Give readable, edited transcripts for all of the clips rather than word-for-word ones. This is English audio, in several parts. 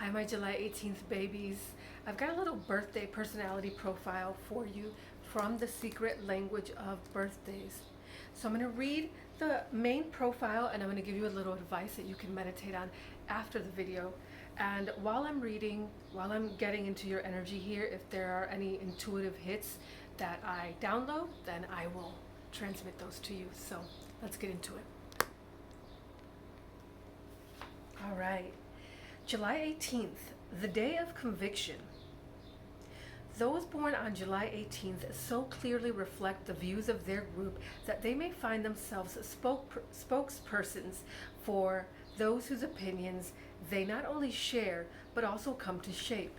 Hi, my July 18th babies. I've got a little birthday personality profile for you from The Secret Language of Birthdays. So I'm going to read the main profile and I'm going to give you a little advice that you can meditate on after the video. And while I'm reading, while I'm getting into your energy here, if there are any intuitive hits that I download, then I will transmit those to you. So let's get into it. All right. July 18th, the day of conviction. Those born on July 18th so clearly reflect the views of their group that they may find themselves spokespersons for those whose opinions they not only share but also come to shape.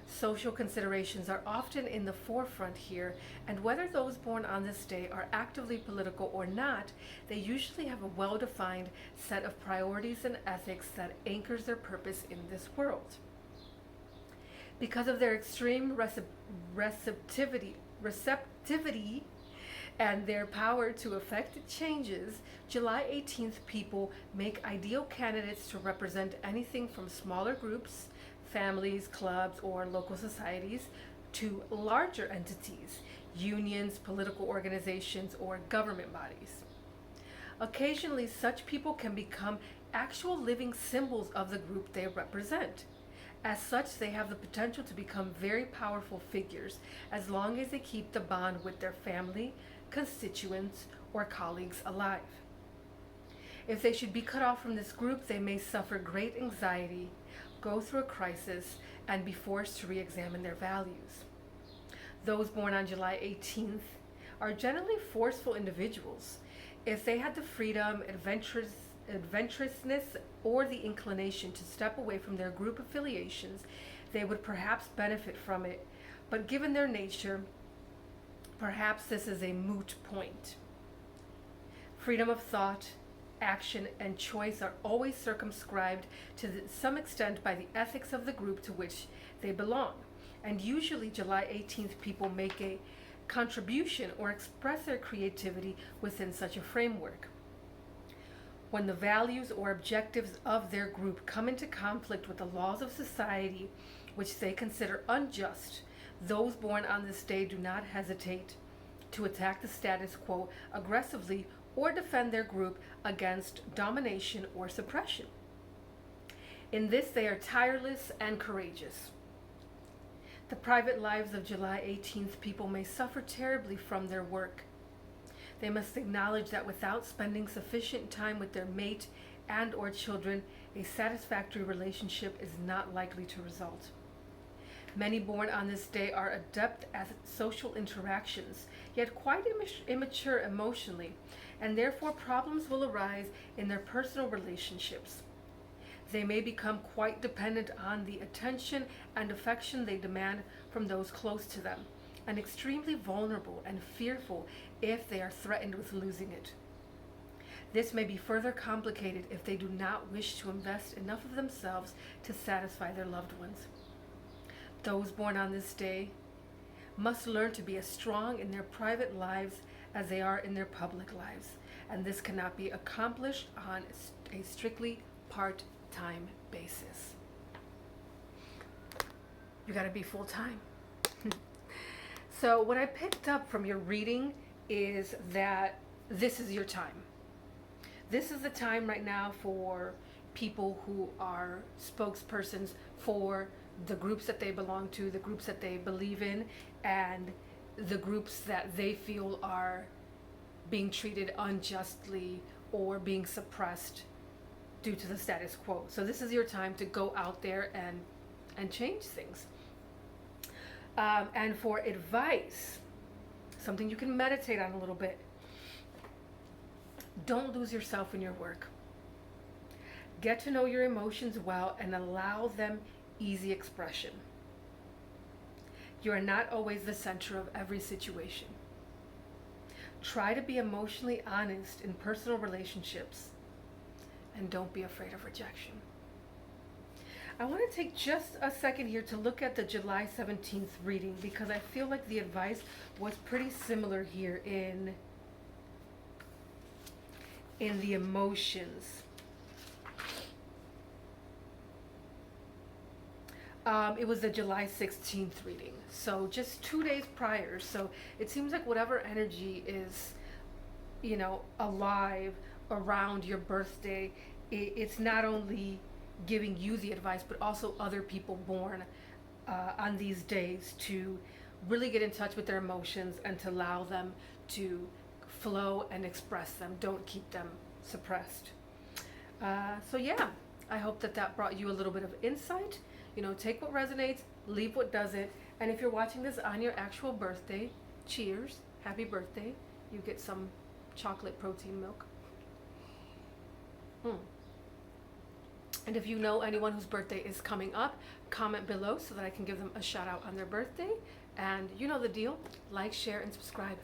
Social considerations are often in the forefront here, and whether those born on this day are actively political or not, they usually have a well-defined set of priorities and ethics that anchors their purpose in this world. Because of their extreme receptivity and their power to affect changes, July 18th people make ideal candidates to represent anything from smaller groups, families, clubs, or local societies to larger entities, unions, political organizations, or government bodies. Occasionally, such people can become actual living symbols of the group they represent. As such, they have the potential to become very powerful figures as long as they keep the bond with their family, constituents, or colleagues alive. If they should be cut off from this group, they may suffer great anxiety, go through a crisis, and be forced to re-examine their values. Those born on July 18th are generally forceful individuals. If they had the freedom, adventurousness, or the inclination to step away from their group affiliations, they would perhaps benefit from it. But given their nature, perhaps this is a moot point. Freedom of thought, action, and choice are always circumscribed to some extent by the ethics of the group to which they belong. And usually July 18th people make a contribution or express their creativity within such a framework. When the values or objectives of their group come into conflict with the laws of society, which they consider unjust, those born on this day do not hesitate to attack the status quo aggressively or defend their group against domination or suppression. In this, they are tireless and courageous. The private lives of July 18th people may suffer terribly from their work. They must acknowledge that without spending sufficient time with their mate and or children, a satisfactory relationship is not likely to result. Many born on this day are adept at social interactions, yet quite immature emotionally, and therefore problems will arise in their personal relationships. They may become quite dependent on the attention and affection they demand from those close to them, and extremely vulnerable and fearful if they are threatened with losing it. This may be further complicated if they do not wish to invest enough of themselves to satisfy their loved ones. Those born on this day must learn to be as strong in their private lives as they are in their public lives, and this cannot be accomplished on a strictly part-time basis. You gotta be full-time. So what I picked up from your reading is that this is your time. This is the time right now for people who are spokespersons for the groups that they belong to, the groups that they believe in, and the groups that they feel are being treated unjustly or being suppressed due to the status quo. So this is your time to go out there and change things. And for advice, something you can meditate on a little bit, don't lose yourself in your work. Get to know your emotions well and allow them easy expression. You are not always the center of every situation. Try to be emotionally honest in personal relationships, and don't be afraid of rejection. I want to take just a second here to look at the July 17th reading, because I feel like the advice was pretty similar here in the emotions. It was the July 16th reading, so just 2 days prior. So it seems like whatever energy is, alive around your birthday, it's not only giving you the advice, but also other people born on these days to really get in touch with their emotions and to allow them to flow and express them. Don't keep them suppressed. So yeah, I hope that brought you a little bit of insight. Take what resonates, leave what doesn't. And if you're watching this on your actual birthday, cheers, happy birthday. You get some chocolate protein milk. And if you know anyone whose birthday is coming up, comment below so that I can give them a shout out on their birthday. And you know the deal, like, share, and subscribe.